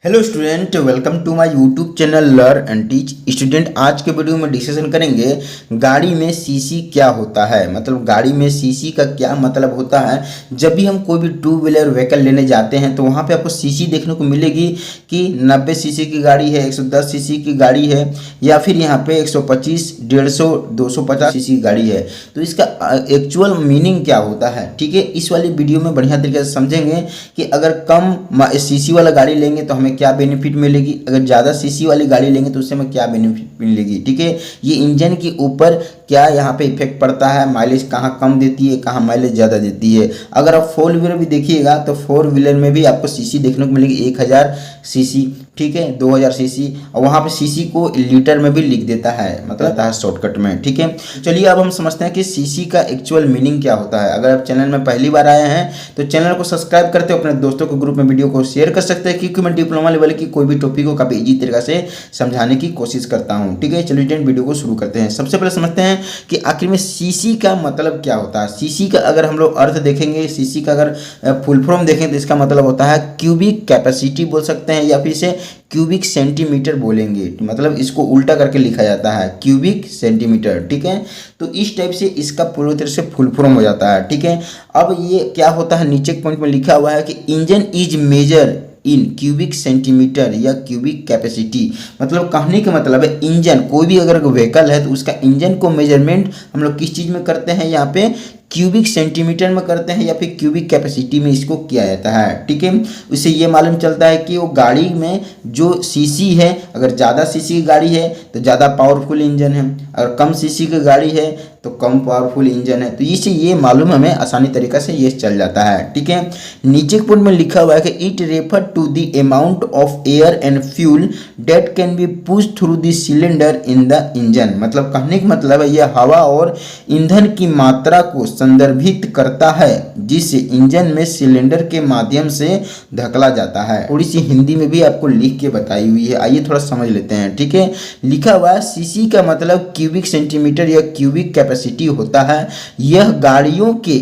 Hello student, welcome to my YouTube channel learn and teach. Student, आज के video में discussion करेंगे गाड़ी में सीसी क्या होता है। मतलब गाड़ी में सीसी का क्या मतलब होता है। जब भी हम कोई भी टू व्हीलर व्हीकल लेने जाते हैं तो वहाँ पे आपको सीसी देखने को मिलेगी कि 90 सीसी की गाड़ी है, 110 सीसी की गाड़ी है, या फिर यहाँ पे 125, 150, 250 सीसी की गाड़ी है। तो इसका एक्चुअल मीनिंग क्या होता है, ठीक है, इस वाली वीडियो में बढ़िया तरीके से समझेंगे कि अगर कम सीसी वाला गाड़ी लेंगे तो हमें क्या बेनिफिट मिलेगी, अगर ज़्यादा सीसी वाली गाड़ी लेंगे तो उससे हमें क्या बेनिफिट मिलेगी। ठीक है, ये इंजन के ऊपर क्या यहाँ पे इफेक्ट पड़ता है, माइलेज कहाँ कम देती है, कहाँ माइलेज ज़्यादा देती है। अगर आप फोर व्हीलर भी देखिएगा तो फोर व्हीलर में भी आपको सीसी देखने को मिलेगी 1000 सीसी, ठीक है, 2000 सीसी, और वहाँ पे सीसी को लीटर में भी लिख देता है, मतलब है शॉर्टकट में। ठीक है, चलिए अब हम समझते हैं कि सीसी का एक्चुअल मीनिंग क्या होता है। अगर आप चैनल में पहली बार आए हैं तो चैनल को सब्सक्राइब करते हो, अपने दोस्तों को ग्रुप में वीडियो को शेयर कर सकते हैं, क्योंकि मैं डिप्लोमा लेवल की कोई भी टॉपिक को काफ़ी इजी तरीके से समझाने की कोशिश करता हूँ। ठीक है, चलिए वीडियो को शुरू करते हैं। सबसे पहले समझते हैं कि आखिर में सीसी का मतलब क्या होता है। सीसी का अगर हम लोग अर्थ देखेंगे, सीसी का अगर फुल फॉर्म देखें तो इसका मतलब होता है क्यूबिक कैपेसिटी बोल सकते हैं, या फिर इसे क्यूबिक सेंटीमीटर बोलेंगे। मतलब इसको उल्टा करके लिखा जाता है क्यूबिक सेंटीमीटर। ठीक है, तो इस टाइप से इसका पूरी तरह से फुल फॉर्म हो जाता है। ठीक है, अब ये क्या होता है, नीचे के पॉइंट में लिखा हुआ है कि engine is measure in cubic centimeter या क्यूबिक कैपेसिटी। मतलब कहने का मतलब है इंजन, कोई भी अगर व्हीकल है तो उसका इंजन को मेजरमेंट हम लोग किस चीज़ में करते हैं, यहाँ पे क्यूबिक सेंटीमीटर में करते हैं, या फिर क्यूबिक कैपेसिटी में इसको किया जाता है। ठीक है, उससे ये मालूम चलता है कि वो गाड़ी में जो सीसी है, अगर ज़्यादा सीसी की गाड़ी है तो ज़्यादा पावरफुल इंजन है, अगर कम सीसी की गाड़ी है तो कम पावरफुल इंजन है। तो इससे ये मालूम हमें आसानी तरीक़ा से ये चल जाता है। ठीक है, नीचे के पॉइंट में लिखा हुआ है कि it refer to the amount of air and fuel that can be push through the cylinder in the engine. मतलब कहने का मतलब है यह हवा और ईंधन की मात्रा को संदर्भित करता है जिसे इंजन में सिलेंडर के माध्यम से धकेला जाता है। थोड़ी सी हिंदी में भी आपको लिख के बताई हुई है, आइए थोड़ा समझ लेते हैं। ठीक है, लिखा हुआ है सीसी का मतलब क्यूबिक सेंटीमीटर या क्यूबिक कैपेसिटी होता है। यह गाड़ियों के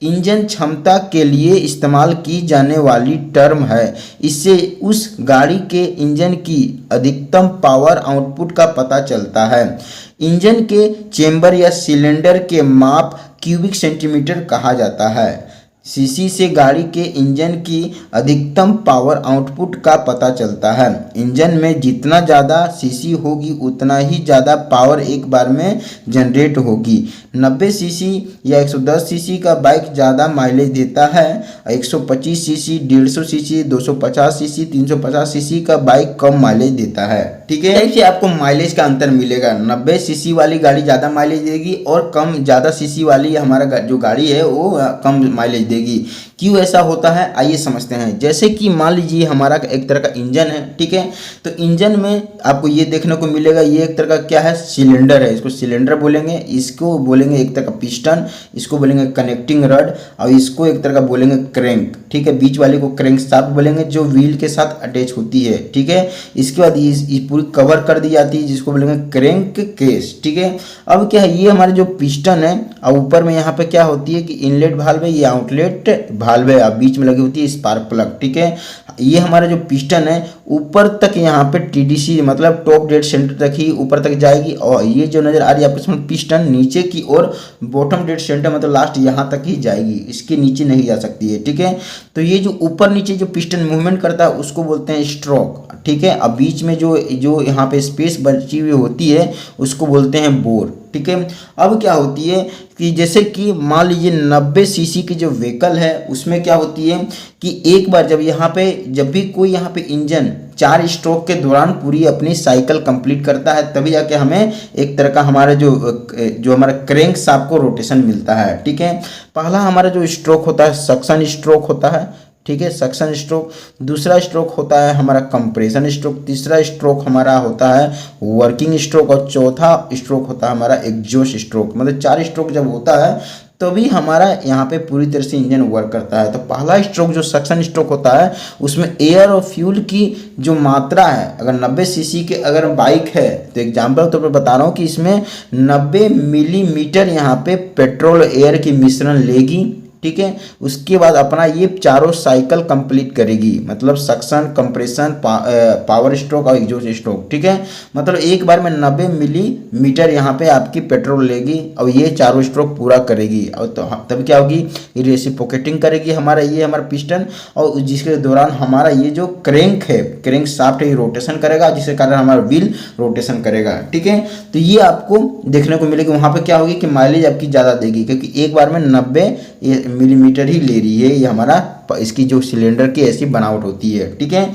इंजन क्षमता के लिए इस्तेमाल की जाने वाली टर्म है। इससे उस गाड़ी के इंजन की अधिकतम पावर आउटपुट का पता चलता है। इंजन के चेंबर या सिलेंडर के माप क्यूबिक सेंटीमीटर कहा जाता है। सीसी से गाड़ी के इंजन की अधिकतम पावर आउटपुट का पता चलता है। इंजन में जितना ज़्यादा सीसी होगी उतना ही ज़्यादा पावर एक बार में जनरेट होगी। 90 सीसी या 110 सीसी का बाइक ज़्यादा माइलेज देता है। 125 सीसी, 150 सीसी, 250 सीसी, 350 सीसी का बाइक कम माइलेज देता है। ठीक है, ऐसे आपको माइलेज का अंतर मिलेगा। 90 सीसी वाली गाड़ी ज़्यादा माइलेज देगी और ज़्यादा सीसी वाली हमारा जो गाड़ी है वो कम माइलेज देगी। क्यों ऐसा होता है, आइए समझते हैं। जैसे कि मान लीजिए हमारा एक तरह का इंजन है, ठीक है, तो इंजन में आपको ये देखने को मिलेगा, ये एक तरह का क्या है, सिलेंडर है। इसको सिलेंडर बोलेंगे, इसको बोलेंगे एक तरह का पिस्टन, इसको बोलेंगे कनेक्टिंग रड, और इसको एक तरह का बोलेंगे क्रैंक। ठीक है, बीच वाले को क्रैंक शाफ्ट बोलेंगे जो व्हील के साथ अटैच होती है। ठीक है, इसके बाद इस पूरी कवर कर दी जाती है जिसको बोलेंगे क्रैंक केस। ठीक है, अब क्या है, ये हमारे जो पिस्टन है और ऊपर में यहाँ पे क्या होती है कि इनलेट वाल्व है, ये आउटलेट वाल्व है, बीच में लगी होती है स्पार्क प्लग। ठीक है, ये हमारा जो पिस्टन है ऊपर तक यहाँ पे टीडीसी मतलब टॉप डेड सेंटर तक ही ऊपर तक जाएगी, और ये जो नजर आ रही है आपको पिस्टन नीचे की और बॉटम डेड सेंटर मतलब लास्ट यहाँ तक ही जाएगी, इसके नीचे नहीं जा सकती है। ठीक है, तो ये जो ऊपर नीचे जो पिस्टन मूवमेंट करता है उसको बोलते हैं स्ट्रोक। ठीक है, अब बीच में जो यहाँ पे स्पेस बची हुई होती है उसको बोलते हैं बोर। ठीक है, अब क्या होती है कि जैसे कि मान लीजिए 90 सीसी की जो व्हीकल है उसमें क्या होती है कि एक बार जब भी कोई यहाँ पे इंजन 4 स्ट्रोक के दौरान पूरी अपनी साइकिल कंप्लीट करता है तभी जाके हमें एक तरह का हमारा जो हमारा क्रैंक शाफ्ट को रोटेशन मिलता है। ठीक है, पहला हमारा जो स्ट्रोक होता है सक्शन स्ट्रोक होता है। ठीक है, सक्शन स्ट्रोक, दूसरा स्ट्रोक होता है हमारा कंप्रेशन स्ट्रोक, तीसरा स्ट्रोक हमारा होता है वर्किंग स्ट्रोक, और चौथा स्ट्रोक होता है हमारा एग्जॉस्ट स्ट्रोक। मतलब 4 स्ट्रोक जब होता है तभी हमारा यहाँ पे पूरी तरह से इंजन वर्क करता है। तो पहला स्ट्रोक जो सक्शन स्ट्रोक होता है उसमें एयर और फ्यूल की जो मात्रा है, अगर 90 सीसी के अगर बाइक है तो एग्जाम्पल तौर पर बता रहा हूँ कि इसमें 90 मिलीमीटर यहाँ पे पेट्रोल एयर की मिश्रण लेगी। ठीक है। उसके बाद अपना ये चारों साइकिल कंप्लीट करेगी, मतलब सक्शन, कंप्रेशन, पावर स्ट्रोक और एग्जॉस्ट स्ट्रोक, ठीक है। मतलब एक बार में 90 मिलीमीटर यहाँ पे आपकी पेट्रोल लेगी और ये चारों स्ट्रोक पूरा करेगी। और तो तब क्या होगी, ये रेसिप्रोकेटिंग करेगी हमारा पिस्टन, और जिसके दौरान हमारा ये जो क्रैंक है, क्रैंक शाफ्ट है, ये रोटेशन करेगा, जिसके कारण हमारा व्हील रोटेशन करेगा, ठीक है। तो ये आपको देखने को मिलेगी। वहाँ पे क्या होगी कि माइलेज आपकी ज़्यादा देगी, क्योंकि एक बार में 90 मिलीमीटर ही ले रही है। ये हमारा इसकी जो सिलेंडर की ऐसी बनावट होती है, ठीक है।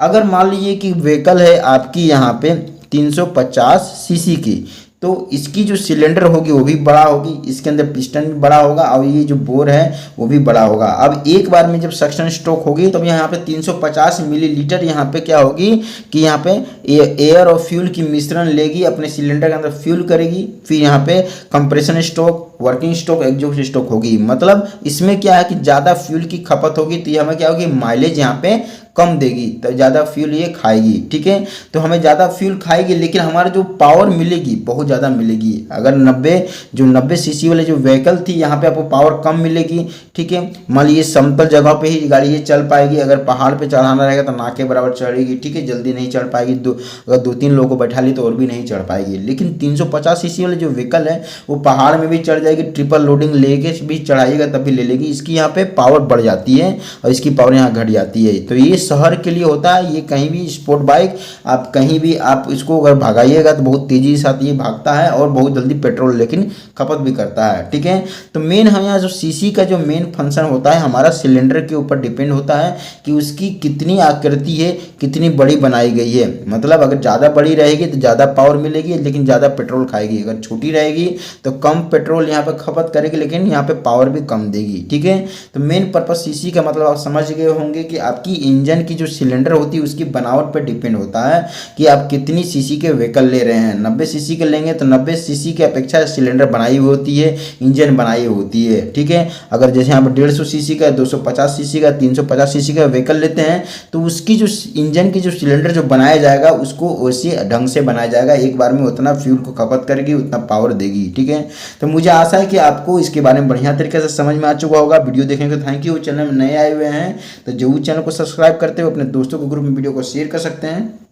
अगर मान लीजिए कि व्हीकल है आपकी यहाँ पे 350 सीसी की, तो इसकी जो सिलेंडर होगी वो भी बड़ा होगी, इसके अंदर पिस्टन भी बड़ा होगा और ये जो बोर है वो भी बड़ा होगा। अब एक बार में जब सक्शन स्ट्रोक होगी तब यहाँ पे 350 मिलीलीटर यहाँ पे क्या होगी कि यहाँ पे एयर और फ्यूल की मिश्रण लेगी, अपने सिलेंडर के अंदर फ्यूल करेगी, फिर यहाँ पे compression stroke, working stroke, exhaust stroke होगी। मतलब इसमें क्या है कि ज़्यादा फ्यूल की खपत होगी तो हमें क्या होगी, माइलेज यहाँ पे कम देगी, तो ज़्यादा फ्यूल ये खाएगी, ठीक है। तो हमें ज़्यादा फ्यूल खाएगी लेकिन हमारा जो पावर मिलेगी बहुत ज़्यादा मिलेगी। अगर 90 सीसी वाले जो व्हीकल थी यहाँ पे आपको पावर कम मिलेगी, ठीक है। मान लीजिए समतल जगह पे ही गाड़ी ये चल पाएगी, अगर पहाड़ पे चढ़ाना रहेगा तो ना के बराबर चढ़ेगी, ठीक है, जल्दी नहीं चढ़ पाएगी। अगर 2-3 लोगों को बैठा ली तो और भी नहीं चढ़ पाएगी। लेकिन 350 सीसी वाले जो व्हीकल है वो पहाड़ में भी चढ़ जाएगी, ट्रिपल लोडिंग लेके भी चढ़ाइएगा तब भी ले लेगी। इसकी यहाँ पे पावर बढ़ जाती है और इसकी पावर यहाँ घट जाती है। तो ये शहर के लिए होता है, ये कहीं भी स्पोर्ट बाइक आप कहीं भी आप इसको अगर भगाइएगा तो बहुत तेजी के साथ ये भागता है और बहुत जल्दी पेट्रोल लेकिन खपत भी करता है, ठीक है। तो मेन हम यहाँ जो सीसी का जो मेन फंक्शन होता है हमारा सिलेंडर के ऊपर डिपेंड होता है कि उसकी कितनी आकृति है, कितनी बड़ी बनाई गई है। मतलब अगर ज़्यादा बड़ी रहेगी तो ज़्यादा पावर मिलेगी लेकिन ज़्यादा पेट्रोल खाएगी, अगर छोटी रहेगी तो कम पेट्रोल यहाँ पे खपत करेगी लेकिन यहाँ पे पावर भी कम देगी, ठीक है। तो मेन पर्पस सीसी का मतलब आप समझ गए होंगे कि आपकी इंजन की जो सिलेंडर होती है उसकी बनावट पर डिपेंड होता है कि आप कितनी सीसी के व्हीकल ले रहे हैं। 90 सीसी के लेंगे तो 90 सीसी के अपेक्षा सिलेंडर बनाई हुई होती है, इंजन बनाई होती है, ठीक है। अगर जैसे यहाँ पर 150 सीसी का, 250 सीसी का, 350 सीसी का व्हीकल लेते हैं तो उसकी जो इंजन की जो सिलेंडर जो बनाया जाएगा उसको उसी ढंग से बनाया जाएगा, एक बार में उतना फ्यूल को खपत करेगी, उतना पावर देगी, ठीक है। तो मुझे आशा है कि आपको इसके बारे में बढ़िया तरीके से समझ में आ चुका होगा। वीडियो देखने को थैंक यू। चैनल में नए आए हुए हैं तो जरूर चैनल को सब्सक्राइब करते हुए अपने दोस्तों के ग्रुप में वीडियो को शेयर कर सकते हैं।